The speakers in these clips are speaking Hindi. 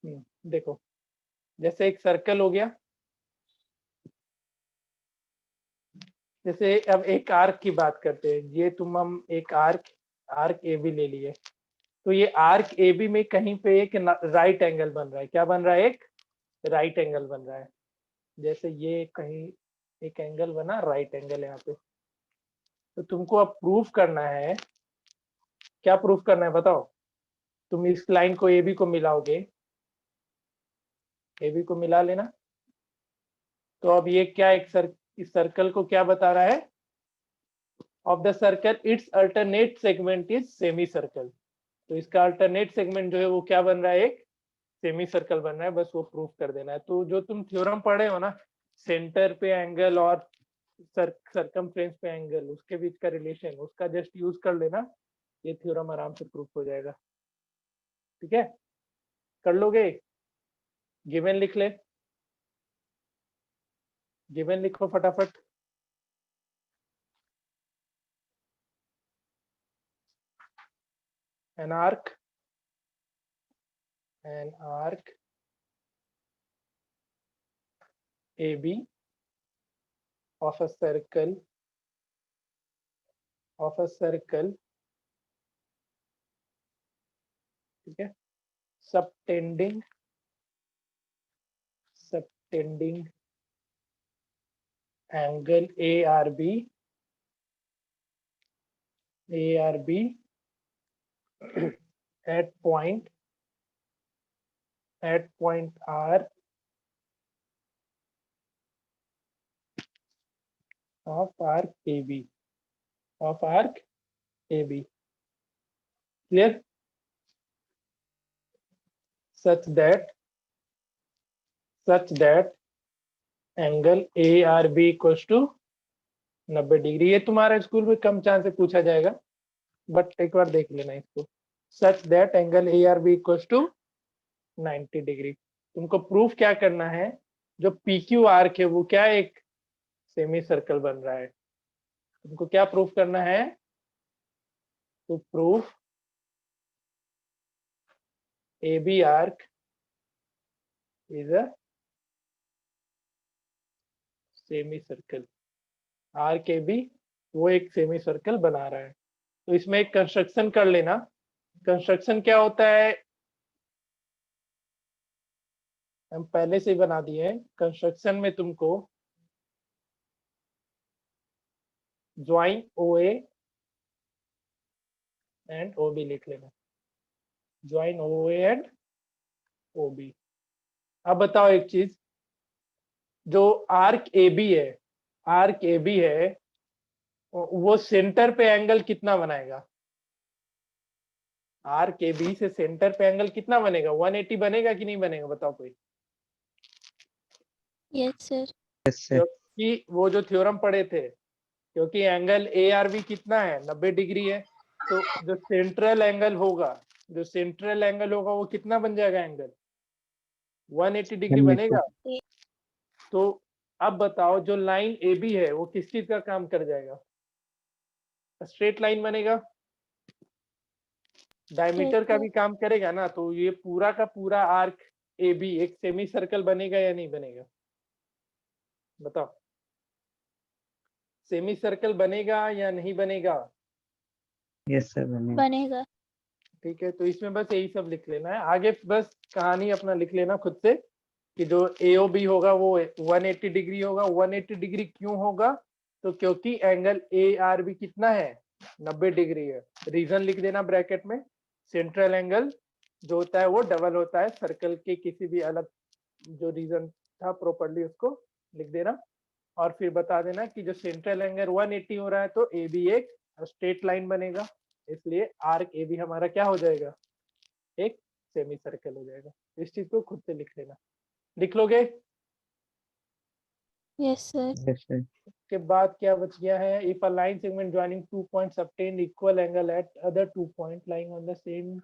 देखो, जैसे एक सर्कल हो गया, जैसे अब एक आर्क की बात करते हैं, ये हम एक आर्क ए बी ले लिए, तो ये आर्क ए बी में कहीं पे एक राइट एंगल बन रहा है। क्या बन रहा है? एक राइट एंगल बन रहा है। जैसे ये कहीं एक एंगल बना, राइट एंगल यहाँ पे, तो तुमको अब प्रूफ करना है। क्या प्रूफ करना है बताओ? तुम इस लाइन को ए बी को मिलाओगे, ए बी को मिला लेना, तो अब ये क्या इस सर्कल को क्या बता रहा है? Of the circle it's alternate segment is semi circle. तो इसका अल्टरनेट सेगमेंट जो है वो क्या बन रहा है? एक सेमी सर्कल बन रहा है। बस वो प्रूफ कर देना है। तो जो तुम थ्योरम पढ़े हो ना, सेंटर पे एंगल और सरकमफ्रेंस पे एंगल, उसके बीच का रिलेशन, उसका जस्ट यूज कर लेना, ये थ्योरम आराम से प्रूफ हो जाएगा। ठीक है, कर लोगे? गिवन लिख ले, गिवन लिखो फटाफट। an arc AB of a circle ठीक है, subtending angle ARB at point R of arc AB clear, such that angle ARB equals to 90 degree. ये तुम्हारे स्कूल में कम चांस से पूछा जाएगा, बट एक बार देख लेना इसको। Such that angle ARB equals to 90 degree. तुमको प्रूफ क्या करना है? जो PQ आर्क है वो क्या एक सेमी सर्कल बन रहा है। तुमको क्या प्रूफ करना है? तो proof AB arc is a semi circle. Arc AB वो एक सेमी सर्कल बना रहा है। तो इसमें एक कंस्ट्रक्शन कर लेना। कंस्ट्रक्शन क्या होता है हम पहले से ही बना दिए हैं। कंस्ट्रक्शन में तुमको ज्वाइन OA एंड OB लिख लेना, ज्वाइन OA एंड OB। अब बताओ एक चीज, जो आर्क ए बी है वो सेंटर पे एंगल कितना बनाएगा? आर्क ए बी से सेंटर पे एंगल कितना बनेगा? 180 बनेगा कि नहीं बनेगा? बताओ कोई। Yes sir. क्योंकि वो जो थ्योरम पढ़े थे, क्योंकि एंगल ए आर बी कितना है? 90 डिग्री है। तो जो सेंट्रल एंगल होगा वो कितना बन जाएगा? एंगल 180 डिग्री बनेगा। तो अब बताओ, जो लाइन ए बी है वो किस चीज का काम कर जाएगा? स्ट्रेट लाइन बनेगा, डायमीटर का भी काम करेगा ना। तो ये पूरा का पूरा आर्क ए बी एक सेमी सर्कल बनेगा या नहीं बनेगा? बताओ, सेमी सर्कल बनेगा या नहीं बनेगा? यस सर बनेगा। ठीक है, तो इसमें बस यही सब लिख लेना है। आगे बस कहानी अपना लिख लेना खुद से कि जो AOB होगा वो 180 डिग्री होगा। 180 डिग्री क्यों होगा? तो क्योंकि एंगल ARB कितना है? 90 डिग्री है। रीजन लिख देना ब्रैकेट में। सेंट्रल एंगल जो होता है वो डबल होता है सर्कल के किसी भी अलग जो रीजन था प्रॉपर्ली उसको लिख देना। और फिर बता देना कि जो सेंट्रल एंगल 180 हो रहा है तो AB एक स्ट्रेट लाइन बनेगा, इसलिए आर्क AB हमारा क्या हो जाएगा? एक सेमी सर्कल हो जाएगा। इस चीज को खुद से लिख लेना। लिख लोगे? Yes sir. के बाद क्या बच गया है? If a line segment joining 2 points obtain equal angle at other 2 points lying on the same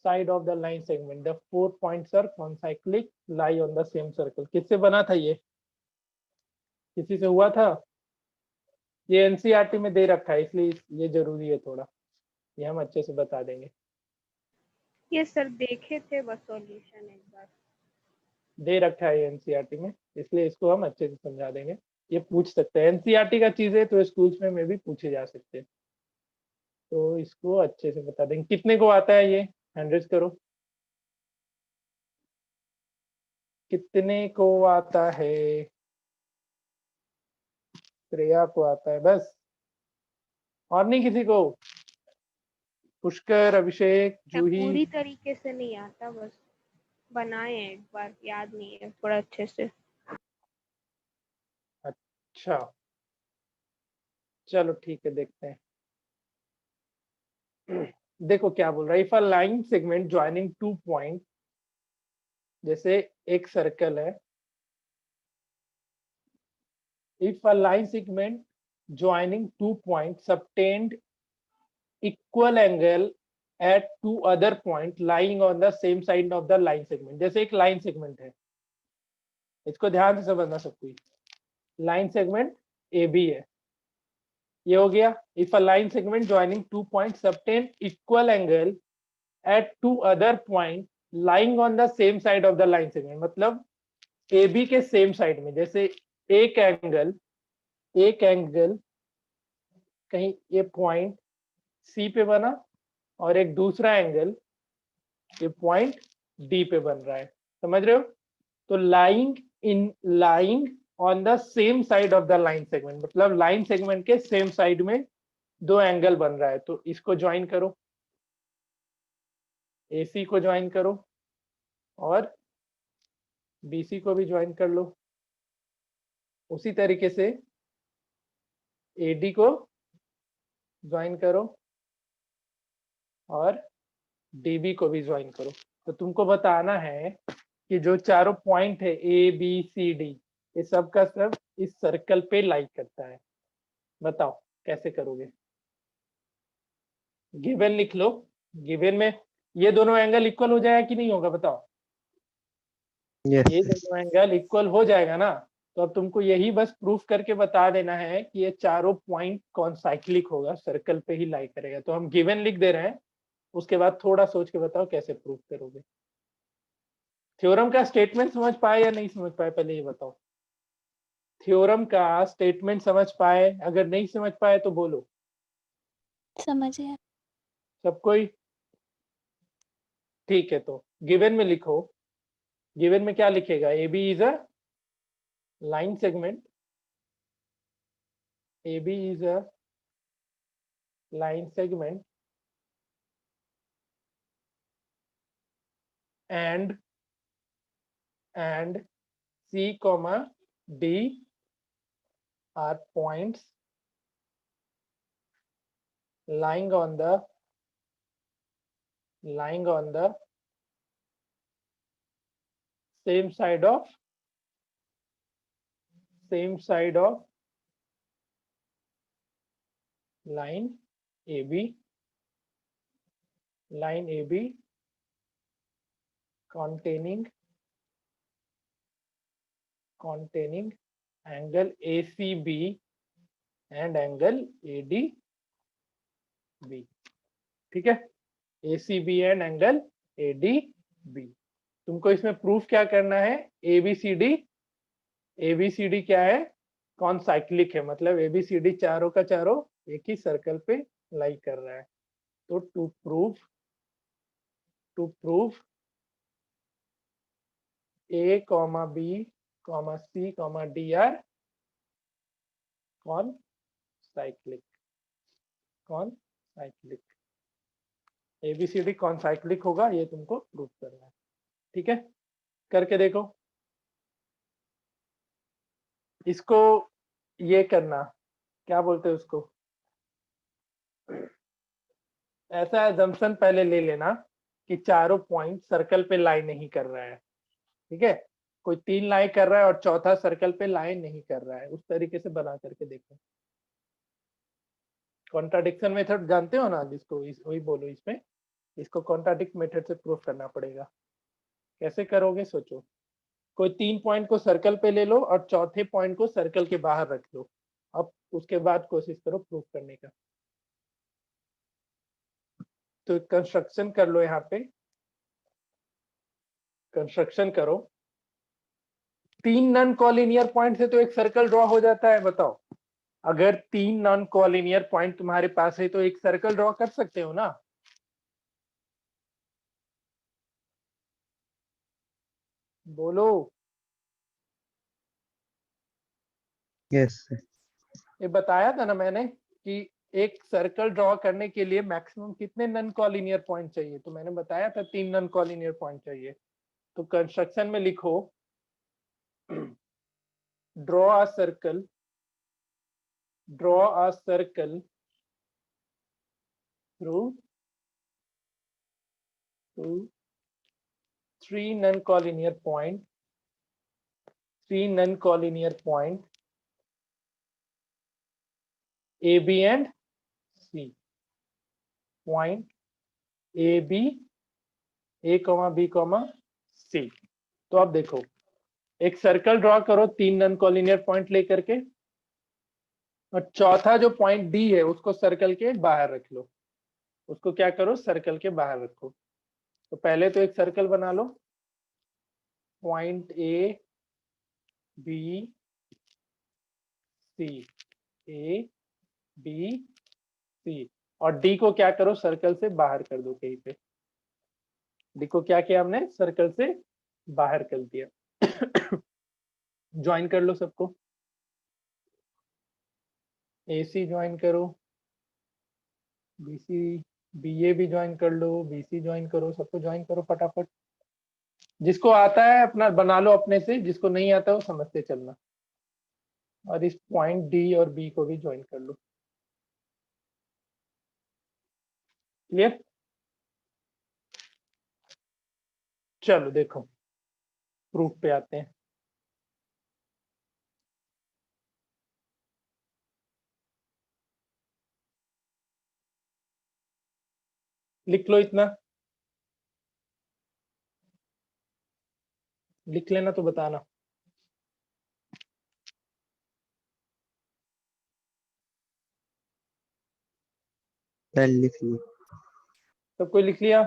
side of the line segment, the 4 points are concyclic lie on the same circle। किससे बना था ये? किसी से हुआ था? ये एनसीईआरटी में दे रखा है, इसलिए ये जरूरी है थोड़ा, ये हम अच्छे से बता देंगे। ये सर देखे थे बस सॉल्यूशन एक बार। दे रखा है एनसीईआरटी में, इसलिए इसको हम अच्छे से समझा देंगे। ये पूछ सकते हैं, एनसीईआरटी का चीजें तो स्कूल्स में भी पूछे जा सकते हैं, तो इसको अच्छे से बता देंगे। कितने को आता है ये, हंड्रेड करो। कितने को आता है? श्रेया को आता है बस, और नहीं किसी को? पुष्कर, अभिषेक, जूही? पूरी तरीके से नहीं आता, बस बनाए हैं एक बार, याद नहीं है थोड़ा अच्छे से। अच्छा चलो ठीक है, देखते हैं। देखो क्या बोल रहा है, if a line segment joining 2 point, जैसे एक सर्कल है, if a line segment joining 2 point subtend equal angle at 2 other point lying on the same side of the line segment. जैसे एक लाइन सेगमेंट है, इसको ध्यान से समझना सब कोई। लाइन सेगमेंट ए बी है, ये हो गया। If a line segment joining 2 point subtend equal angle at 2 other point lying on the same side of the line segment, मतलब ए बी के सेम साइड में। जैसे एक एंगल कहीं ये पॉइंट सी पे बना, और एक दूसरा एंगल ये पॉइंट डी पे बन रहा है, समझ रहे हो? तो lying on the same side of the line segment, मतलब लाइन सेगमेंट के सेम साइड में दो एंगल बन रहा है, तो इसको ज्वाइन करो, AC को ज्वाइन करो और BC को भी ज्वाइन कर लो। उसी तरीके से AD को ज्वाइन करो और DB को भी ज्वाइन करो। तो तुमको बताना है कि जो चारों पॉइंट है ABCD, ये सब का सब इस सर्कल पे लाई करता है। बताओ कैसे करोगे? गिवन लिख लो, गिवन में ये दोनों एंगल इक्वल हो जाएगा कि नहीं होगा, बताओ? Yes, ये sir. दोनों एंगल इक्वल हो जाएगा ना, तो अब तुमको यही बस प्रूफ करके बता देना है कि ये चारों पॉइंट कौन साइक्लिक होगा, सर्कल पे ही लाई करेगा। तो हम गिवन लिख दे रहे हैं, उसके बाद थोड़ा सोच के बताओ कैसे प्रूफ करोगे। थ्योरम का स्टेटमेंट समझ पाए या नहीं समझ पाए, पहले ये बताओ। थ्योरम का स्टेटमेंट समझ पाए? अगर नहीं समझ पाए तो बोलो। समझ गया। सब कोई ठीक है? तो गिवन में लिखो। गिवन में क्या लिखेगा? A B is a line segment, A B is a line segment and C, D are points lying on the same side of line AB, containing angle ACB and angle ADB। ठीक है, ACB एंड एंगल ADB। तुमको इसमें प्रूफ क्या करना है? ABCD क्या है? कौन साइक्लिक है, मतलब ABCD चारों का चारों एक ही सर्कल पे लाई कर रहा है। तो to prove A, B, C, D are concyclic, ABCD concyclic होगा, ये तुमको प्रूव करना है। ठीक है, करके देखो। इसको ये करना, क्या बोलते हैं उसको, ऐसा एजम्पशन पहले ले लेना कि चारों पॉइंट सर्कल पे लाई नहीं कर रहा है। ठीक है, कोई 3 लाई कर रहा है और चौथा सर्कल पे लाई नहीं कर रहा है, उस तरीके से बना करके देखो। कॉन्ट्राडिक्शन मेथड जानते हो ना जिसको, वही बोलो इसमें। इसको कॉन्ट्राडिक्ट मेथड से प्रूफ करना पड़ेगा। कैसे करोगे सोचो। कोई 3 पॉइंट को सर्कल पे ले लो और चौथे पॉइंट को सर्कल के बाहर रख लो। अब उसके बाद कोशिश करो प्रूफ करने का। तो कंस्ट्रक्शन कर लो यहाँ पे। कंस्ट्रक्शन करो, 3 नॉन कॉलिनियर पॉइंट से तो एक सर्कल ड्रॉ हो जाता है। बताओ, अगर 3 नॉन कॉलिनियर पॉइंट तुम्हारे पास है तो एक सर्कल ड्रॉ कर सकते हो ना। बोलो। Yes, sir. ये बताया था ना मैंने कि एक सर्कल ड्रॉ करने के लिए मैक्सिमम कितने नॉन कॉलिनियर पॉइंट चाहिए, तो मैंने बताया था 3 नॉन कॉलिनियर पॉइंट चाहिए। तो कंस्ट्रक्शन में लिखो, draw a circle, draw a circle through 3 non-collinear point, 3 non-collinear point A, B and C. Point A, B, A, B, C. तो अब देखो, एक सर्कल ड्रॉ करो 3 नॉन कॉलिनियर पॉइंट लेकर के, और चौथा जो पॉइंट डी है उसको सर्कल के बाहर रख लो। उसको क्या करो, सर्कल के बाहर रखो। तो पहले तो एक सर्कल बना लो, point A B C, A B C, और डी को क्या करो, सर्कल से बाहर कर दो कहीं पे। डी को क्या किया हमने, सर्कल से बाहर कर दिया। ज्वाइन कर लो सबको, ए सी ज्वाइन करो, बी सी, बी ए भी ज्वाइन कर लो, बी सी ज्वाइन करो, सबको ज्वाइन करो फटाफट। जिसको आता है अपना बना लो अपने से, जिसको नहीं आता वो समझते चलना। और इस पॉइंट डी और बी को भी ज्वाइन कर लो। क्लियर? चलो देखो, प्रूफ पे आते हैं। लिख लो, इतना लिख लेना तो बताना। Sir, लिख ली। सब कोई लिख लिया?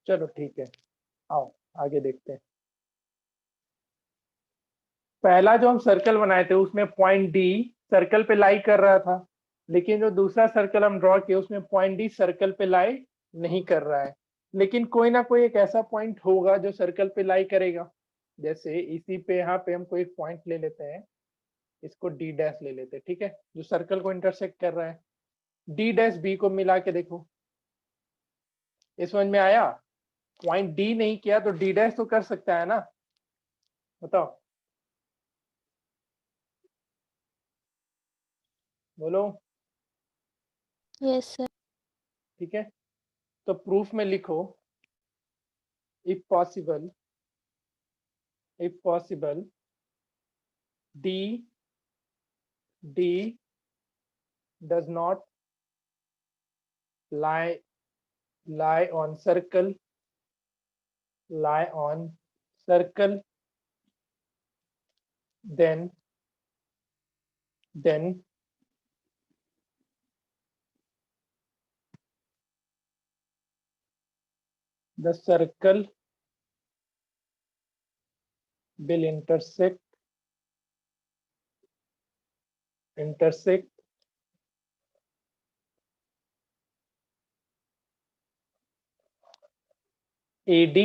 चलो ठीक है, आओ आगे देखते हैं। पहला जो हम सर्कल बनाए थे उसमें पॉइंट डी सर्कल पे लाई कर रहा था, लेकिन जो दूसरा सर्कल हम ड्रॉ किए उसमें पॉइंट डी सर्कल पे लाई नहीं कर रहा है। लेकिन कोई ना कोई एक ऐसा पॉइंट होगा जो सर्कल पे लाई करेगा। जैसे इसी पे यहाँ पे हम कोई एक पॉइंट ले लेते हैं, इसको डी डैश ले लेते हैं, ठीक है, जो सर्कल को इंटरसेक्ट कर रहा है। डी डैश बी को मिला के देखो, ये समझ में आया? पॉइंट डी नहीं किया तो डी डैश तो कर सकता है ना, बताओ बोलो। Yes sir. ठीक है, तो प्रूफ में लिखो, if possible d does not lie on circle, then the circle will intersect AD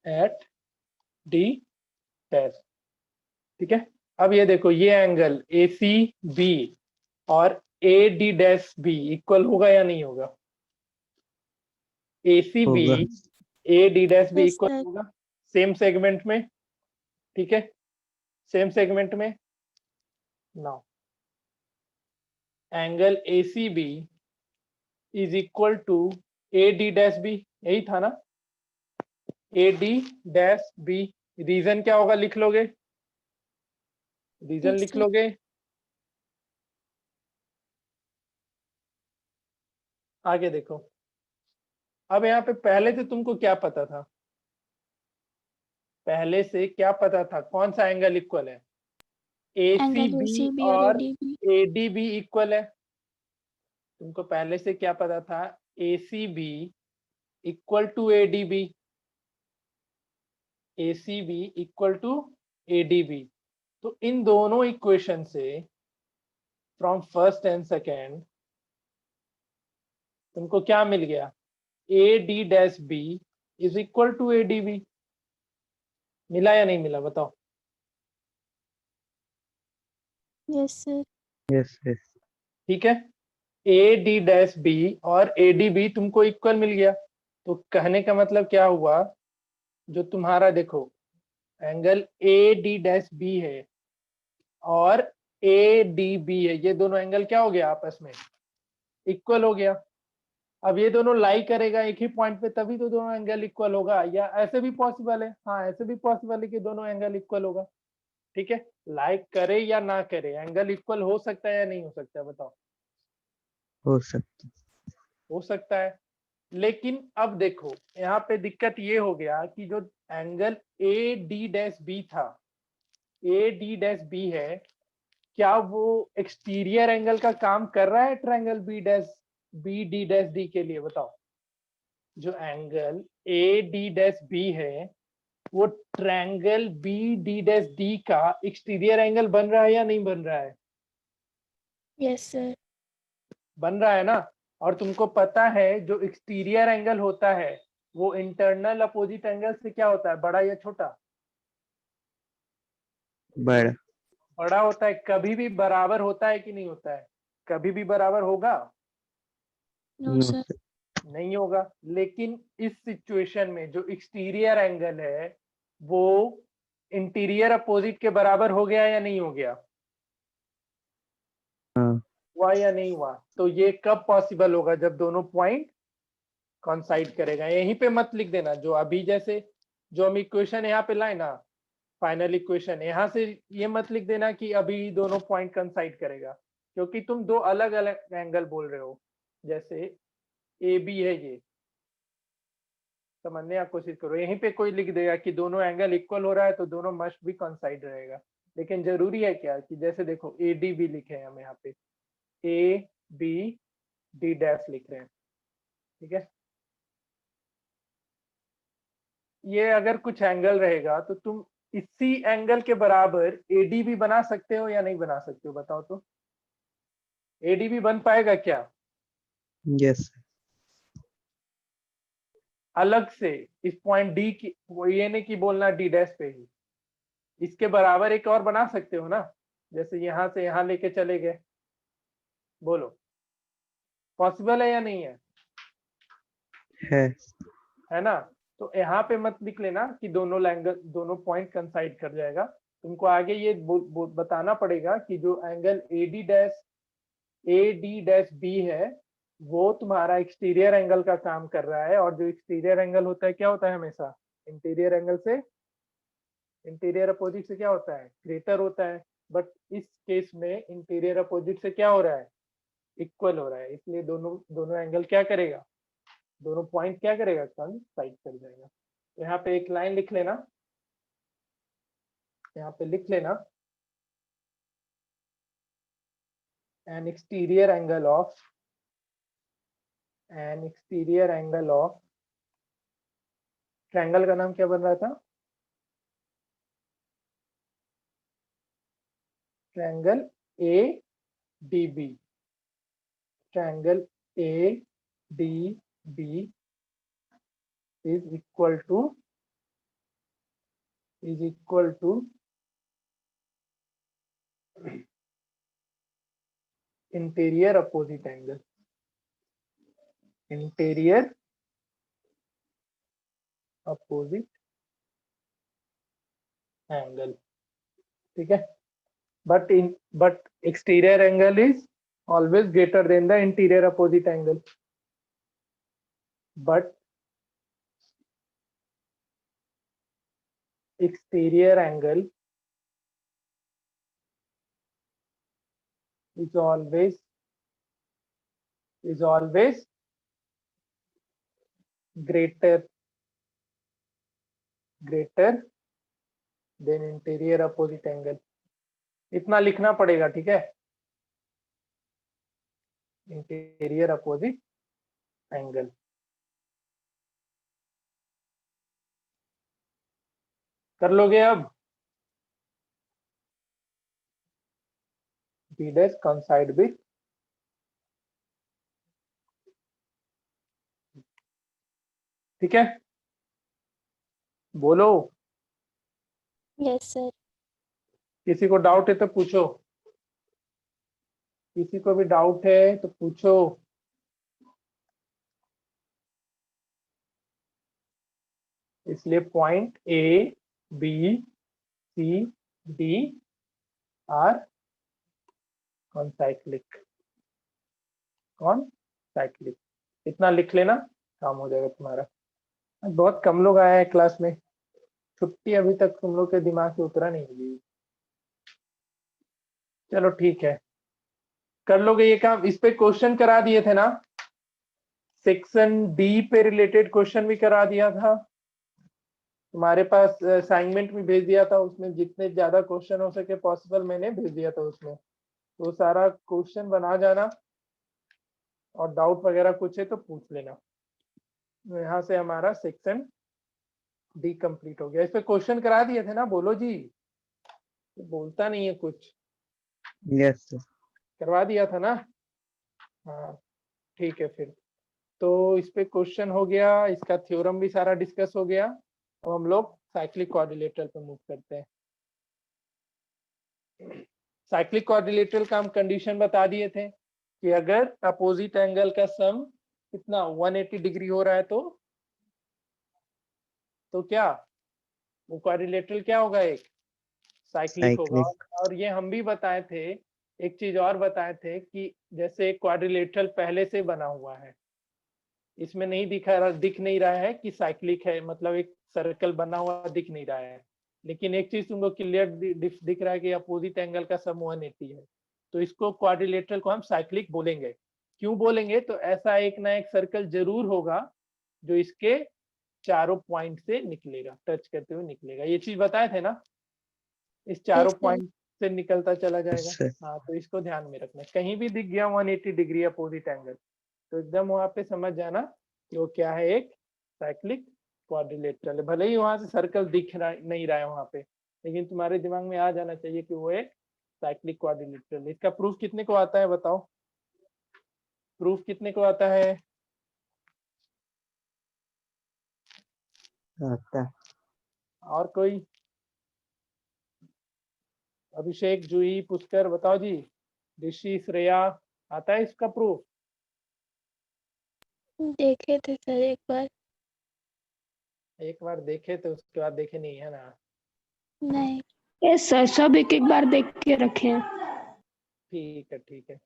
at D dash। ठीक है, अब ये देखो, ये एंगल ACB और AD डैश बी इक्वल होगा या नहीं होगा? ACB होगा। AD dash B Yes, equal sir. होगा सेम सेगमेंट में, ठीक है, सेम सेगमेंट में। Now angle ACB is equal to AD dash B, यही था ना, AD डैश बी। रीजन क्या होगा, लिख लोगे? रीजन Yes, लिख sir. लोगे? आगे देखो, अब यहाँ पे पहले से तुमको क्या पता था, पहले से क्या पता था, कौन सा एंगल इक्वल है, एंगल ACB ACB और और ADB। ADB इक्वल है। तुमको पहले से क्या पता था, ACB equal to ADB, ACB equal to ADB। तो इन दोनों इक्वेशन से फ्रॉम फर्स्ट एंड सेकेंड तुमको क्या मिल गया, AD-B is equal to ADB। मिला या नहीं मिला बताओ। Yes sir. Yes, yes. ठीक है, AD-B और ADB तुमको इक्वल मिल गया। तो कहने का मतलब क्या हुआ, जो तुम्हारा देखो एंगल AD-B है और ADB है, ये दोनों एंगल क्या हो गया, आपस में इक्वल हो गया। अब ये दोनों लाई करेगा एक ही पॉइंट पे, तभी तो दोनों एंगल इक्वल होगा, या ऐसे भी पॉसिबल है, हाँ ऐसे भी पॉसिबल है कि दोनों एंगल इक्वल होगा। ठीक है, लाइक करे या ना करे एंगल इक्वल हो सकता है या नहीं हो सकता है बताओ। हो सकता. हो सकता है, लेकिन अब देखो यहाँ पे दिक्कत ये हो गया कि जो एंगल AD-B था, AD-B है, क्या वो एक्सटीरियर एंगल का काम कर रहा है ट्रायंगल BD-D के लिए बताओ। जो एंगल AD-B है वो ट्रायंगल BD-D का एक्सटीरियर एंगल बन रहा है या नहीं बन रहा है, यस सर। बन रहा है ना। और तुमको पता है जो एक्सटीरियर एंगल होता है वो इंटरनल अपोजिट एंगल से क्या होता है, बड़ा या छोटा, बड़ा. बड़ा होता है। कभी भी बराबर होता है कि नहीं होता है, कभी भी बराबर होगा, नो No, सर। sir. नहीं होगा। लेकिन इस सिचुएशन में जो एक्सटीरियर एंगल है वो इंटीरियर अपोजिट के बराबर हो गया या नहीं हो गया, हाँ. हुआ या नहीं हुआ। तो ये कब पॉसिबल होगा, जब दोनों पॉइंट कॉन्साइड करेगा। यहीं पे मत लिख देना, जो अभी जैसे जो हम इक्वेशन यहाँ पे लाए ना, फाइनल इक्वेशन, यहाँ से ये मत लिख देना कि अभी दोनों पॉइंट कंसाइड करेगा, क्योंकि तुम दो अलग अलग एंगल बोल रहे हो। जैसे ए बी है, ये समझने की कोशिश करो। यहीं पे कोई लिख देगा कि दोनों एंगल इक्वल हो रहा है तो दोनों मस्ट भी कंसाइड रहेगा, लेकिन जरूरी है क्या कि जैसे देखो ए डी बी लिखे हैं हम यहाँ पे, ABD' लिख रहे हैं। ठीक है, ये अगर कुछ एंगल रहेगा तो तुम इसी एंगल के बराबर ADB बना सकते हो या नहीं बना सकते हो बताओ। तो ADB बन पाएगा क्या Yes, sir. अलग से, इस पॉइंट डी की, वो ये नहीं कि बोलना D' पे ही, इसके बराबर एक और बना सकते हो ना। जैसे यहाँ से यहाँ लेके चले गए, बोलो पॉसिबल है या नहीं है, है. है ना। तो यहाँ पे मत लिख लेना कि दोनों एंगल दोनों पॉइंट कंसाइड कर जाएगा। तुमको आगे ये बताना पड़ेगा कि जो एंगल AD-B है वो तुम्हारा एक्सटीरियर एंगल का काम कर रहा है, और जो एक्सटीरियर एंगल होता है क्या होता है हमेशा, इंटीरियर एंगल से, इंटीरियर अपोजिट से क्या होता है, ग्रेटर होता है। बट इस केस में इंटीरियर अपोजिट से क्या हो रहा है, इक्वल हो रहा है, इसलिए दोनों दोनों एंगल क्या करेगा, दोनों पॉइंट क्या करेगा, कंसाइड कर जाएगा। यहाँ पे एक लाइन लिख लेना, यहाँ पे लिख लेना, an exterior angle of triangle का नाम क्या बन रहा था, triangle ADB, triangle ADB is equal to interior opposite angle, interior opposite angle. ठीक है, but exterior angle is always greater than the interior opposite angle, but exterior angle is always greater than interior opposite angle, इतना लिखना पड़ेगा, ठीक है। इंटीरियर अपोजिट एंगल, कर लोगे अब। बी डैश coincide with, ठीक है, बोलो। Yes, sir. किसी को डाउट है तो पूछो, किसी को भी डाउट है तो पूछो। इसलिए point A B C D are concyclic, इतना लिख लेना, काम हो जाएगा तुम्हारा। बहुत कम लोग आए हैं क्लास में, छुट्टी अभी तक तुम लोग के दिमाग से उतरा नहीं होगी। चलो ठीक है, कर लोगे ये काम। इस पे क्वेश्चन करा दिए थे ना, सेक्शन डी पे रिलेटेड क्वेश्चन भी करा दिया था तुम्हारे पास, असाइनमेंट भी भेज दिया था, उसमें जितने ज्यादा क्वेश्चन हो सके पॉसिबल मैंने भेज दिया था उसमें, तो सारा क्वेश्चन बना जाना, और डाउट वगैरह कुछ है तो पूछ लेना। यहाँ से हमारा सेक्शन डी कंप्लीट हो गया। इस पे क्वेश्चन करा दिए थे ना, बोलो जी, बोलता नहीं है कुछ। Yes sir. करवा दिया था ना, हाँ ठीक है फिर। तो इस पे क्वेश्चन हो गया, इसका थ्योरम भी सारा डिस्कस हो गया। अब हम लोग साइक्लिक क्वाड्रिलेटरल पे मूव करते हैं। साइक्लिक क्वाड्रिलेटरल का हम कंडीशन बता दिए थे कि अगर अपोजिट एंगल का सम कितना 180 डिग्री हो रहा है तो क्या वो क्वाड्रिलेटरल क्या होगा, एक साइक्लिक होगा। और ये हम भी बताए थे, एक चीज और बताए थे कि जैसे क्वाड्रिलेटरल पहले से बना हुआ है, इसमें नहीं दिख नहीं रहा है कि साइक्लिक है, मतलब एक सर्कल बना हुआ दिख नहीं रहा है, लेकिन एक चीज तुमको क्लियर दिख रहा है कि अपोजिट एंगल का सम 180 है, तो इसको क्वाड्रिलेटरल को हम साइक्लिक बोलेंगे। क्यों बोलेंगे, तो ऐसा एक ना एक सर्कल जरूर होगा जो इसके चारों पॉइंट से निकलेगा, टच करते हुए निकलेगा। ये चीज बताए थे ना, इस चारों Yes, sir. पॉइंट से निकलता चला जाएगा। sir. हाँ, तो इसको ध्यान में रखना, कहीं भी दिख गया 180 डिग्री अपोजिट एंगल तो एकदम वहां पे समझ जाना कि वो क्या है, एक साइक्लिक क्वाड्रिलेटरल है। भले ही वहां से सर्कल दिख रहा नहीं रहा है वहां पे, लेकिन तुम्हारे दिमाग में आ जाना चाहिए कि वो एक साइक्लिक क्वाड्रिलेटरल। इसका प्रूफ कितने को आता है बताओ, प्रूफ कितने को आता है? आता है। और कोई? अभिषेक, जूही, पुष्कर, बताओ जी। ऋषि, श्रेया, आता है इसका प्रूफ? देखे थे सर एक बार। एक बार देखे तो उसके बाद देखे नहीं है ना। नहीं। यस सर, सब एक एक बार देख के रखे हैं। ठीक है ठीक है,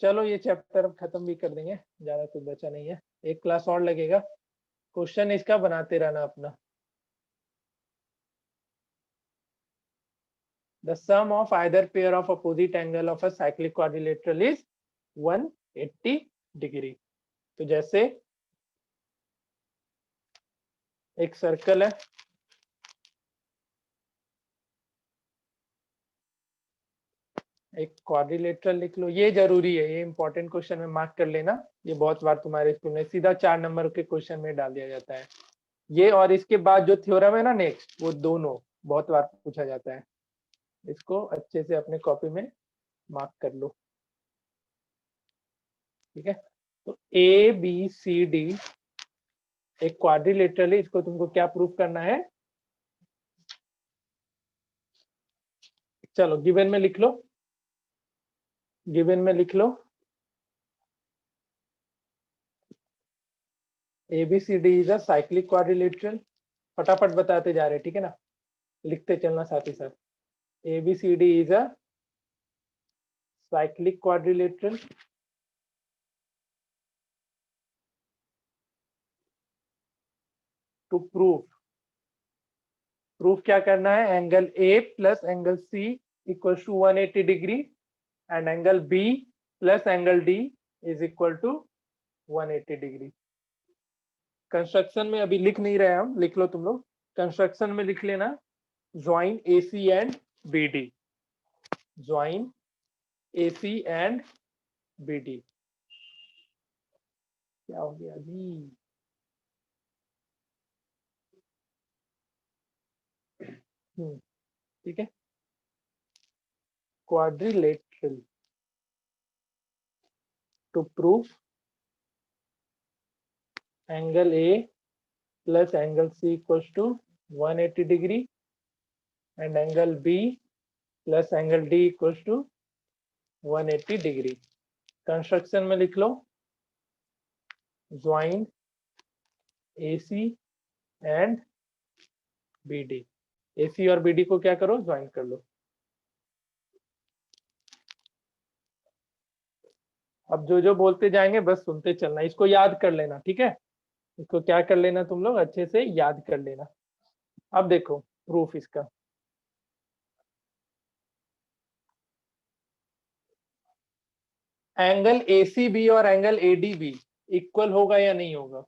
चलो ये चैप्टर अब खत्म भी कर देंगे, ज्यादा कुछ बचा नहीं है, एक क्लास और लगेगा। क्वेश्चन इसका बनाते रहना अपना। The sum of either pair of opposite angle of a cyclic quadrilateral is 180 degree. तो जैसे एक सर्कल है, एक क्वाड्रिलेटरल लिख लो, ये जरूरी है, ये इंपॉर्टेंट क्वेश्चन में मार्क कर लेना, ये बहुत बार तुम्हारे स्कूल में सीधा 4 नंबर के क्वेश्चन में डाल दिया जाता है ये। और इसके बाद जो थ्योरम है ना नेक्स्ट, वो दोनों बहुत बार पूछा जाता है, इसको अच्छे से अपने कॉपी में मार्क कर लो, ठीक है। तो ए बी सी डी एक क्वाड्रिलेटरल है, इसको तुमको क्या प्रूफ करना है, चलो गिवन में लिख लो, गिवन में लिख लो ABCD is a cyclic quadrilateral. फटाफट बताते जा रहे, ठीक है ना, लिखते चलना साथ ही साथ। ABCD is a cyclic quadrilateral. To proof क्या करना है, angle A plus angle C equal to 180 degree and angle B plus angle D is equal to 180 degree. Construction में अभी लिख नहीं रहे हम, लिख लो तुम लोग। कंस्ट्रक्शन में लिख लेना join AC and BD, join AC and BD। क्या हो गया जी? ठीक है। Quadrilateral to proof angle A plus angle C equals to 180 degree and angle B plus angle D equals to 180 degree। Construction में लिख लो join AC and BD। AC और BD को क्या करो, ज्वाइन कर लो। अब जो जो बोलते जाएंगे बस सुनते चलना, इसको याद कर लेना, ठीक है। इसको क्या कर लेना तुम लोग, अच्छे से याद कर लेना। अब देखो प्रूफ इसका, एंगल ACB और एंगल ADB इक्वल होगा या नहीं होगा?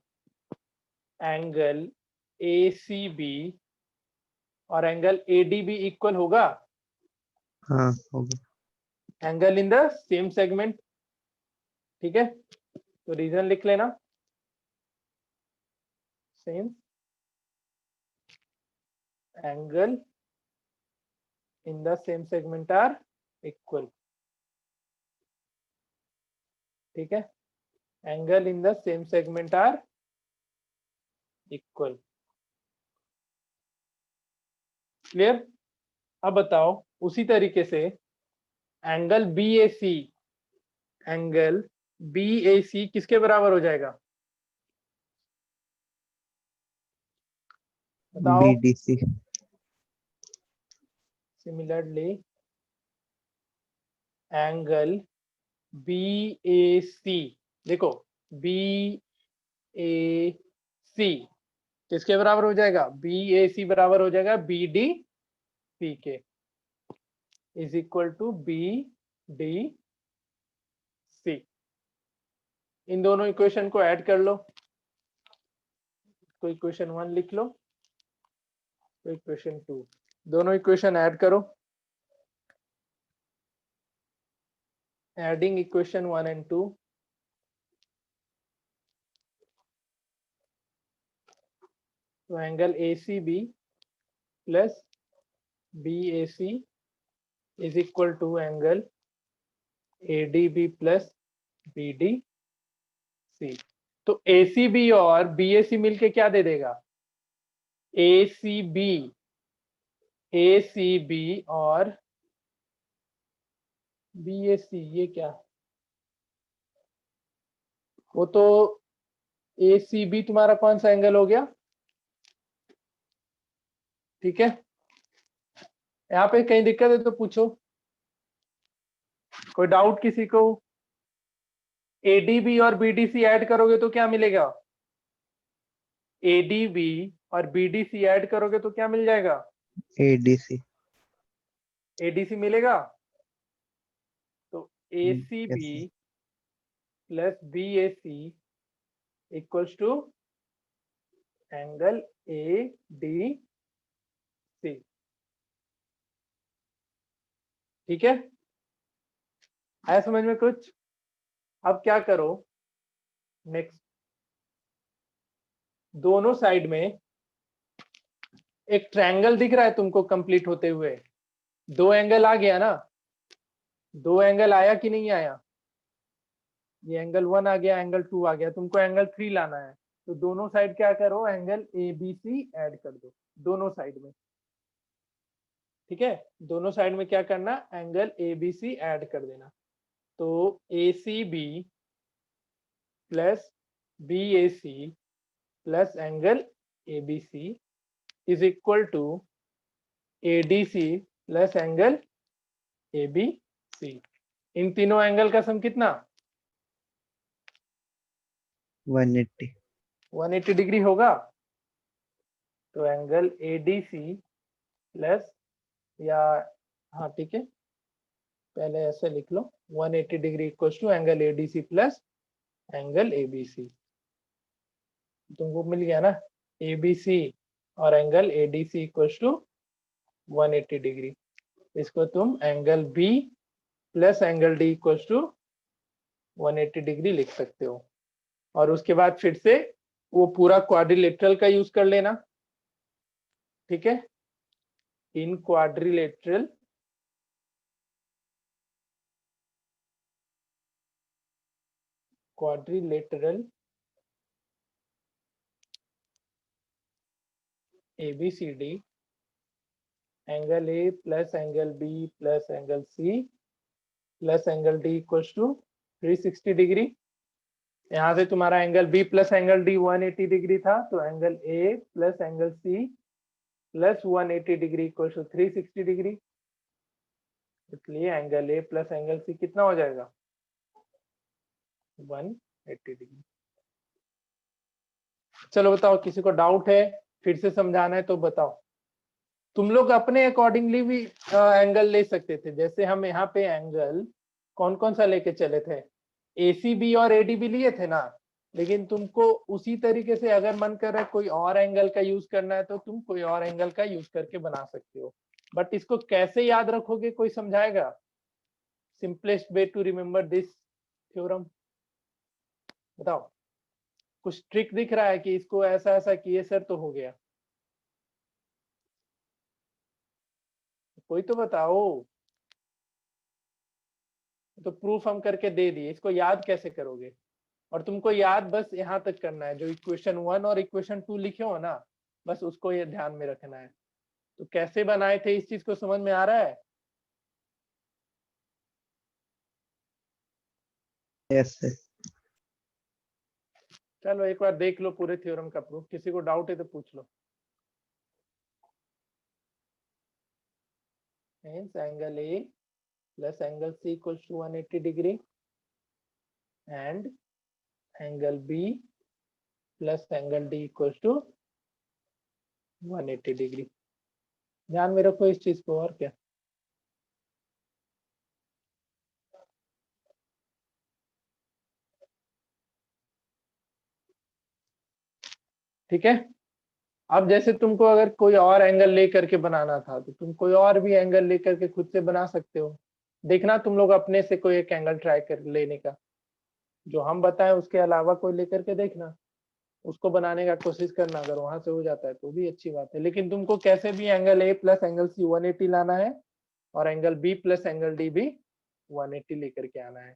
एंगल ACB और एंगल ADB इक्वल होगा? हाँ होगा। Angle in the same segment, ठीक है। तो रीजन लिख लेना, same angle in the same segment are equal, ठीक है। Angle in the same segment are equal, clear. अब बताओ उसी तरीके से एंगल BAC, एंगल BAC किसके बराबर हो जाएगा बताओ? BDC। सिमिलरली एंगल BAC, देखो BAC किसके बराबर हो जाएगा? BAC बराबर हो जाएगा BDC के, इज इक्वल टू BDC। इन दोनों इक्वेशन को ऐड कर लो, तो इक्वेशन 1 लिख लो, तो इक्वेशन 2, दोनों इक्वेशन ऐड करो। एडिंग इक्वेशन 1 and 2, तो angle ACB plus BAC is equal to angle ADB plus BDC। तो ACB और BAC मिलके क्या दे देगा? ACB और BAC, ये क्या? वो तो ACB तुम्हारा कौन सा एंगल हो गया, ठीक है। यहाँ पे कहीं दिक्कत है तो पूछो, कोई डाउट किसी को? ADB और BDC ऐड करोगे तो क्या मिलेगा? ADB और BDC ऐड करोगे तो क्या मिल जाएगा? ADC। ADC मिलेगा। तो yes, ACB sir। Plus BAC equals to angle ADC, ठीक है। आया समझ में कुछ? अब क्या करो, नेक्स्ट दोनों साइड में एक ट्रायंगल दिख रहा है तुमको कंप्लीट होते हुए, दो एंगल आ गया ना, दो एंगल आया कि नहीं आया? ये एंगल 1 आ गया, एंगल 2 आ गया, तुमको एंगल 3 लाना है, तो दोनों साइड क्या करो, एंगल ABC ऐड कर दो दोनों साइड में, ठीक है। दोनों साइड में क्या करना, एंगल ABC ऐड कर देना। तो ACB plus BAC plus angle ABC is equal to ADC plus angle ABC। इन तीनों एंगल का सम कितना? 180 डिग्री होगा। तो एंगल ADC प्लस, या हाँ ठीक है, पहले ऐसे लिख लो 180 degree equal to angle ADC plus angle ABC। तुमको मिल गया ना, ABC और angle ADC equal to 180 degree. इसको तुम angle B plus angle D equal to 180 degree लिख सकते हो। और उसके बाद फिर से वो पूरा क्वाड्रिलेटरल का यूज कर लेना, ठीक है। In quadrilateral ABCD angle A plus angle B plus angle C plus angle D equal to 360 degree. यहाँ से तुम्हारा angle B plus angle D 180 degree था, तो angle A plus angle C plus 180 degree equal to 360 degree. इसलिए angle A plus angle C कितना हो जाएगा, 180 डिग्री। चलो बताओ, किसी को डाउट है, फिर से समझाना है तो बताओ। तुम लोग अपने अकॉर्डिंगली भी एंगल ले सकते थे। जैसे हम यहाँ पे एंगल कौन कौन सा लेके चले थे, ACB और ADB लिए थे ना। लेकिन तुमको उसी तरीके से अगर मन कर रहा है कोई और एंगल का यूज करना है, तो तुम कोई और एंगल का यूज करके बना सकते हो। बट इसको कैसे याद रखोगे, कोई समझाएगा? Simplest way to remember this theorem बताओ। कुछ ट्रिक दिख रहा है कि इसको ऐसा ऐसा किए सर तो हो गया? कोई तो बताओ। तो प्रूफ हम करके दे दिए, इसको याद कैसे करोगे? और तुमको याद बस यहाँ तक करना है, जो इक्वेशन 1 और इक्वेशन 2 लिखे हो ना, बस उसको ये ध्यान में रखना है। तो कैसे बनाए थे, इस चीज को समझ में आ रहा है? Yes sir. चलो एक बार देख लो पूरे थ्योरम का प्रूफ, किसी को डाउट है तो पूछ लो। Angle A plus angle C equals to 180 degree and angle B plus angle D equals to 180 degree. ध्यान में रखो इस चीज को, और क्या। ठीक है। अब जैसे तुमको अगर कोई और एंगल लेकर के बनाना था, तो तुम कोई और भी एंगल लेकर के खुद से बना सकते हो। देखना तुम लोग अपने से कोई एक एंगल ट्राई कर लेने का, जो हम बताएं उसके अलावा कोई लेकर के देखना, उसको बनाने का कोशिश करना। अगर वहां से हो जाता है तो भी अच्छी बात है। लेकिन तुमको कैसे भी angle A plus angle C 180 लाना है, और angle B plus angle D भी 180 लेकर के आना है।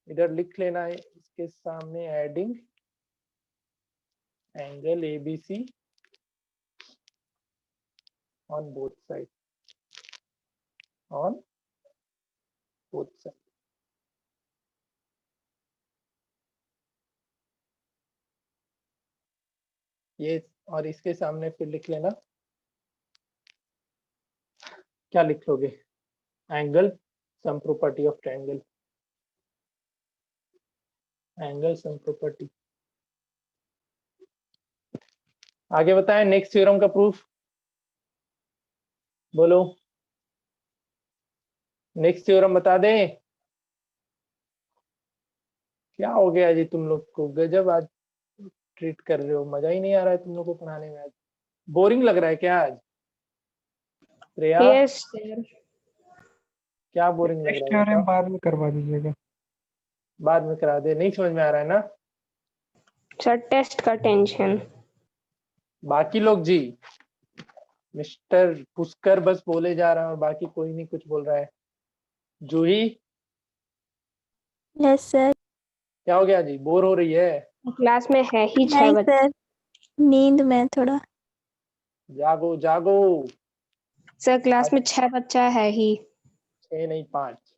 इधर लिख लेना है इसके सामने, adding angle ABC on both sides, on both sides। ये और इसके सामने फिर लिख लेना, क्या लिख लोगे, angle sum property of triangle, angle sum property. आगे बताएं नेक्स्ट थ्योरम का प्रूफ, बोलो। नेक्स्ट थ्योरम बता दें। क्या हो गया जी, तुम लोग को गजब आज ट्रीट कर रहे हो, मजा ही नहीं आ रहा है तुम लोग को पढ़ाने में। आज बोरिंग लग रहा है क्या आज? Shreya, yes sir. क्या बोरिंग लग नेक्स्ट रहा है थ्योरम बताओ? बाद में करवा दीजिएगा। बाद में करा दे, नहीं समझ में आ रहा है ना? सर टेस्ट का टेंशन। बाकी लोग जी, मिस्टर पुष्कर बस बोले जा रहा है और बाकी कोई नहीं कुछ बोल रहा है। जूही, यस सर। क्या हो गया जी, बोर हो रही है? क्लास में है ही 6 नहीं बच्चे। सर, नींद में थोड़ा। जागो जागो। सर क्लास में 6 बच्चा है ही। 6 नहीं 5,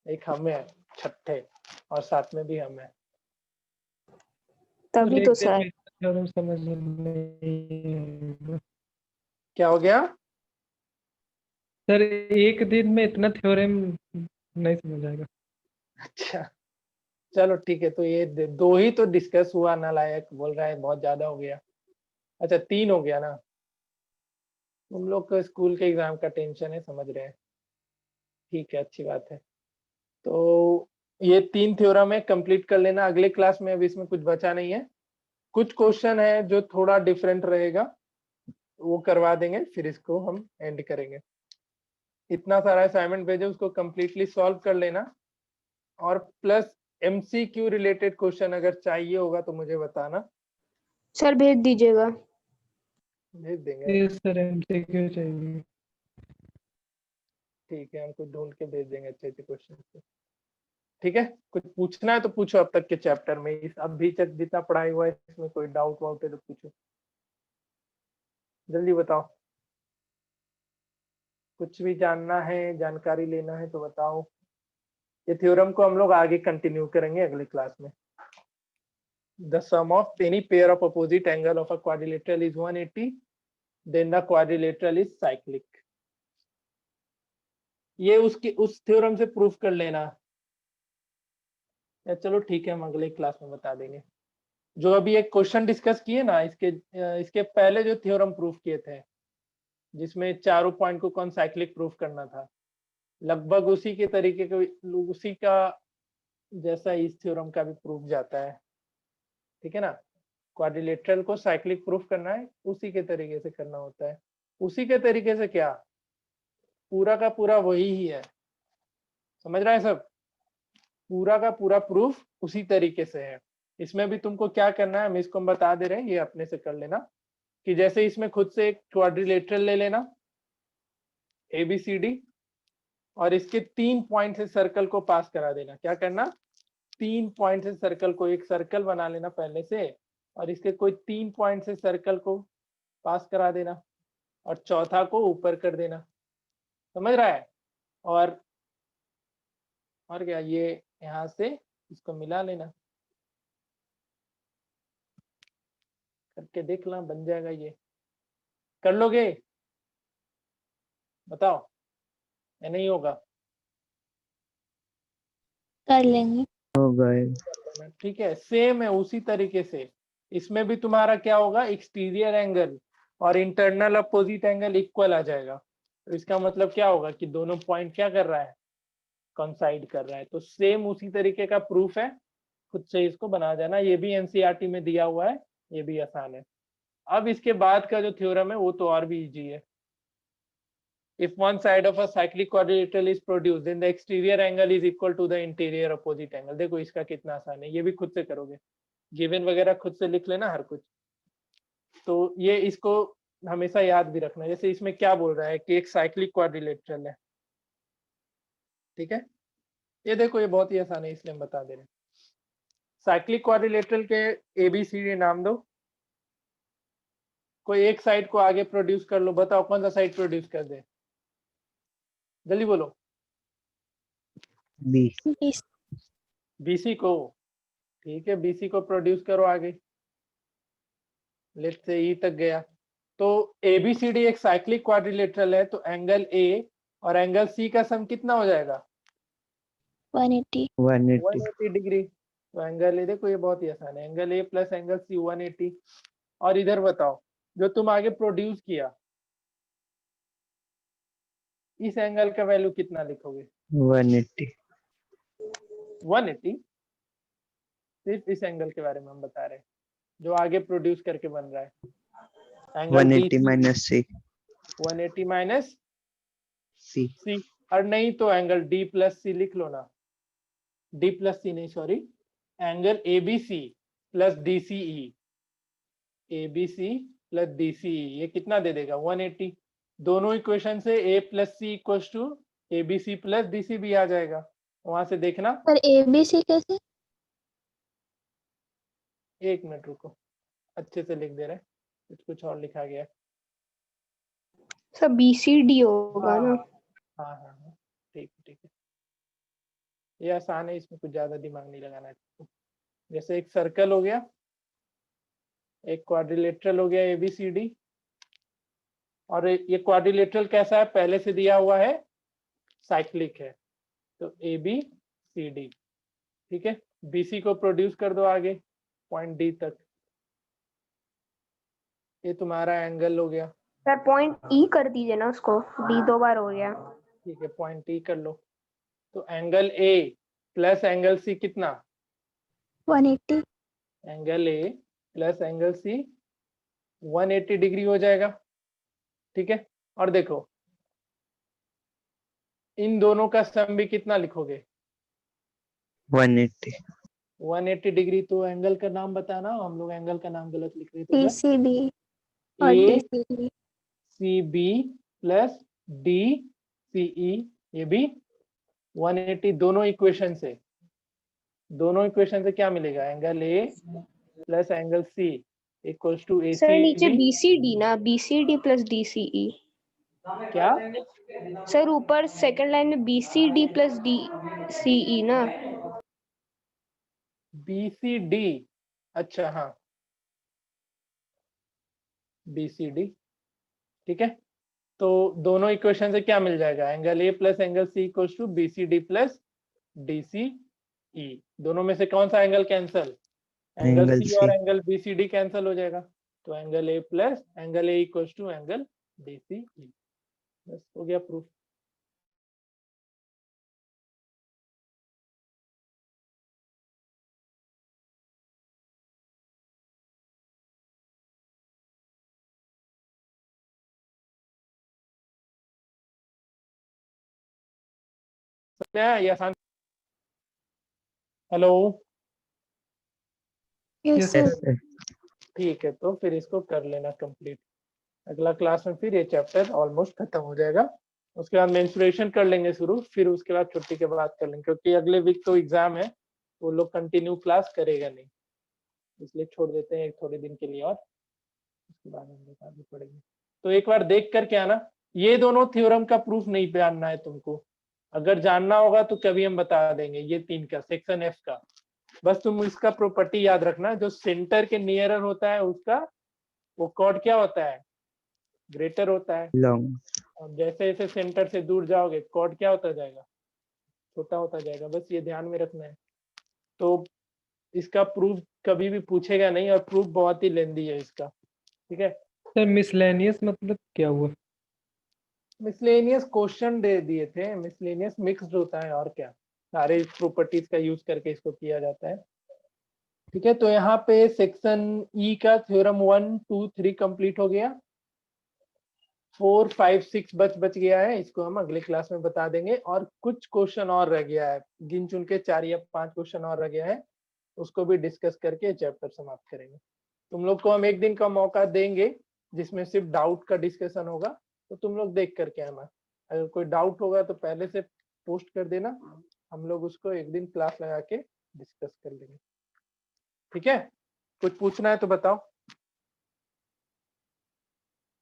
एक हम है छठे, और साथ में भी हम है। तभी तो सर। थ्योरम समझ में नहीं आएगा। क्या हो गया? सर एक दिन में इतना थ्योरम नहीं समझ आएगा। अच्छा चलो ठीक है, तो ये दो ही तो डिस्कस हुआ, नालायक बोल रहा है बहुत ज्यादा हो गया। अच्छा 3 हो गया ना। तुम लोग को स्कूल के एग्जाम का टेंशन है, समझ रहे हैं। ठीक है, अच्छी बात है। तो ये 3 थ्योरम है, कंप्लीट कर लेना अगले क्लास में। अभी इसमें कुछ बचा नहीं है, कुछ क्वेश्चन है जो थोड़ा डिफरेंट रहेगा, वो करवा देंगे, फिर इसको हम एंड करेंगे। इतना सारा असाइनमेंट भेजे, उसको कंप्लीटली सॉल्व कर लेना, और प्लस एमसीक्यू रिलेटेड क्वेश्चन अगर चाहिए होगा तो मुझे बताना, सर भेज दीजिएगा। भेज देंगे। ये सर एमसीक्यू चाहिए। ठीक है, हम कुछ ढूंढ के भेज देंगे अच्छे अच्छे क्वेश्चन। ठीक है, कुछ पूछना है तो पूछो अब तक के चैप्टर में, इस अभी तक जितना पढ़ाई हुआ है इसमें कोई डाउट वाउट है तो पूछो, जल्दी बताओ। कुछ भी जानना है, जानकारी लेना है तो बताओ। ये थ्योरम को हम लोग आगे कंटिन्यू करेंगे अगले क्लास में। The sum of any pair of opposite angle of a quadrilateral is 180, then the quadrilateral is cyclic. ये उसकी उस थ्योरम से प्रूफ कर लेना। या चलो ठीक है, हम अगले क्लास में बता देंगे। जो अभी एक क्वेश्चन डिस्कस किए ना, इसके पहले जो थ्योरम प्रूफ किए थे, जिसमें चारों पॉइंट को कौन साइक्लिक प्रूफ करना था, लगभग उसी के तरीके के, उसी का जैसा इस थ्योरम का भी प्रूफ जाता है। ठीक है ना, क्वाड्रिलेटरल को साइक्लिक प्रूफ करना है, उसी के तरीके से करना होता है। उसी के तरीके से क्या, पूरा का पूरा वही ही है, समझ रहा है सब? पूरा का पूरा प्रूफ उसी तरीके से है। इसमें भी तुमको क्या करना है, हम इसको बता दे रहे हैं, ये अपने से कर लेना। कि जैसे इसमें खुद से एक क्वाड्रिलेटरल ले लेना ABCD, और इसके 3 पॉइंट से सर्कल को पास करा देना। क्या करना, 3 पॉइंट से सर्कल को, एक सर्कल बना लेना पहले से, और इसके कोई 3 पॉइंट से सर्कल को पास करा देना, और चौथा को ऊपर कर देना। समझ रहा है? और क्या, ये यहाँ से इसको मिला लेना, करके देख ला, बन जाएगा। ये कर लोगे? बताओ, या नहीं होगा? कर लेंगे। हो गए। ठीक है, सेम है उसी तरीके से। इसमें भी तुम्हारा क्या होगा, एक्सटीरियर एंगल और इंटरनल अपोजिट एंगल इक्वल आ जाएगा। तो इसका मतलब क्या होगा कि दोनों पॉइंट क्या कर रहा है, कॉन्साइड कर रहा है। तो सेम उसी तरीके का प्रूफ है, खुद से इसको बना जाना। ये भी एनसीईआरटी में दिया हुआ है, ये भी आसान है। अब इसके बाद का जो थ्योरम है वो तो और भी इजी है। If one side of a cyclic quadrilateral is produced, then the exterior angle is equal to the interior opposite angle। देखो इसका कितना आसान है, ये भी खुद से करोगे, गिवन वगैरह खुद से लिख लेना हर कुछ। तो ये इसको हमेशा याद भी रखना। जैसे इसमें क्या बोल रहा है कि एक साइक्लिक क्वाड्रिलेटरल है, ठीक है। ये देखो, ये बहुत ही आसान है, इसलिए हम बता दे रहे हैं। साइक्लिक क्वाड्रिलेटरल के ABCD नाम दो। कोई एक साइड को आगे प्रोड्यूस कर लो, बताओ कौन सा साइड प्रोड्यूस कर दे, जल्दी बोलो। बी। BC को, ठीक है, BC को प्रोड्यूस करो आगे, लेट से E तक गया। तो ABCD एक साइक्लिक क्वाड्रिलेटरल है, तो एंगल A और एंगल C का सम कितना हो जाएगा, 180। 180 डिग्री। तो एंगल A, देखो ये बहुत ही आसान है, angle A plus angle C 180। और इधर बताओ, जो तुम आगे प्रोड्यूस किया, इस एंगल का वैल्यू कितना लिखोगे, 180। 180। सिर्फ इस एंगल के बारे में हम बता रहे हैं, जो आगे प्रोड्यूस करके बन रहा है। एंगल 180 माइनस सी। 180 माइनस सी। C, और नहीं तो एंगल D प्लस C लिख लो ना। D प्लस C नहीं, sorry, angle ABC plus DCE। ABC plus DCE ये कितना दे देगा, 180। दोनों इक्वेशन से A plus C equal to ABC plus DC भी आ जाएगा, वहां से देखना। पर ABC कैसे? एक मिनट रुको, अच्छे से लिख दे रहे हैं, कुछ और लिखा गया है। सर BCD होगा ना? हाँ, ठीक है, ये आसान है, इसमें कुछ ज्यादा दिमाग नहीं लगाना है। जैसे एक सर्कल हो गया, एक क्वाड्रिलेटरल हो गया ABCD, और ये क्वाड्रिलेटरल कैसा है, पहले से दिया हुआ है, साइक्लिक है। तो ABCD, ठीक है। BC को प्रोड्यूस कर दो आगे पॉइंट D तक, ये तुम्हारा एंगल हो गया। सर पॉइंट E कर दीजिए ना उसको, D 2 बार हो गया। ठीक है, पॉइंट E कर लो। तो angle A plus angle C कितना, 180। Angle A plus angle C 180 degree हो जाएगा। ठीक है, और देखो इन दोनों का सम भी कितना लिखोगे, 180। 180 डिग्री। तो एंगल का नाम बताना, हम लोग एंगल का नाम गलत लिख रहे थे। DCB और ए DCE। C B plus D C E, ये भी 180। दोनों इक्वेशन से क्या मिलेगा, angle A plus angle C equals to A sir C नीचे बी। BCD ना, BCD प्लस DCE। क्या, सर ऊपर सेकंड लाइन में BCD प्लस DCE ना। बी सी डी, अच्छा हाँ बी सी डी। ठीक है, तो दोनों इक्वेशन से क्या मिल जाएगा, angle A plus angle C equals to B C D plus D C E. दोनों में से कौन सा angle cancel, angle angle C और C. Angle B C D cancel हो जाएगा। तो angle A plus angle A equals to angle D C E. बस हो गया प्रूफ। ये आसान। Hello, Yes, Yes, sir. Yes sir. ठीक है, तो फिर इसको कर लेना कंप्लीट। अगला क्लास में फिर ये चैप्टर ऑलमोस्ट खत्म हो जाएगा। उसके बाद मेंस्ट्रुएशन कर लेंगे शुरू, फिर उसके बाद छुट्टी के बाद कर लेंगे, क्योंकि अगले वीक तो एग्जाम है, वो लोग कंटिन्यू क्लास करेगा नहीं, इसलिए छोड़ देते हैं एक थोड़े दिन के लिए, और उसके बाद हम लोग आगे पढ़ेंगे। तो एक बार देख करके आना। ये दोनों थ्योरम का प्रूफ नहीं जानना है तुमको, अगर जानना होगा तो कभी हम बता देंगे। ये 3 का सेक्शन एफ का, बस तुम इसका प्रॉपर्टी याद रखना, जो सेंटर के नियरर होता है उसका वो कॉर्ड क्या होता है, ग्रेटर होता है। लॉन्ग। और जैसे जैसे सेंटर से दूर जाओगे कॉर्ड क्या होता जाएगा, छोटा होता जाएगा। बस ये ध्यान में रखना है। तो इसका प्रूफ कभी भी पूछेगा नहीं, और प्रूफ बहुत ही लेंदी है इसका। ठीक है, सर मिसलेनियस मतलब क्या हुआ? मिसलेनियस क्वेश्चन दे दिए थे, मिसलेनियस मिक्स्ड होता है, और क्या, सारे प्रॉपर्टीज का यूज करके इसको किया जाता है। ठीक है, तो यहाँ पे सेक्शन ई का थ्योरम 1 2 3 कंप्लीट हो गया। 4 5 6 बच गया है, इसको हम अगले क्लास में बता देंगे। और कुछ क्वेश्चन और रह गया है, गिन चुन के 4 या 5 क्वेश्चन और रह गया है, उसको भी डिस्कस करके चैप्टर समाप्त करेंगे। तुम लोग को हम एक दिन का मौका देंगे जिसमें सिर्फ डाउट का डिस्कशन होगा, तो तुम लोग देख करके आना। अगर कोई डाउट होगा तो पहले से पोस्ट कर देना, हम लोग उसको एक दिन क्लास लगा के डिस्कस कर लेंगे। ठीक है, कुछ पूछना है तो बताओ,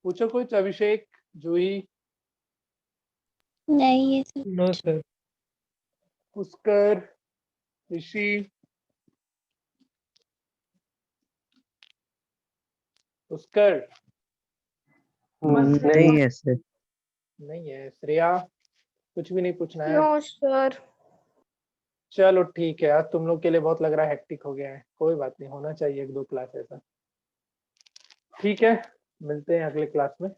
पूछो कुछ। अभिषेक, जूही, नहीं ये sir. No sir. Pushkar, Rishi, Pushkar नहीं है सर। नहीं है, श्रेया कुछ भी नहीं पूछना है। No sir. चलो ठीक है, आज तुम लोग के लिए बहुत लग रहा है हेक्टिक हो गया है, कोई बात नहीं, होना चाहिए 1 2 क्लास ऐसा। ठीक है, मिलते हैं अगले क्लास में।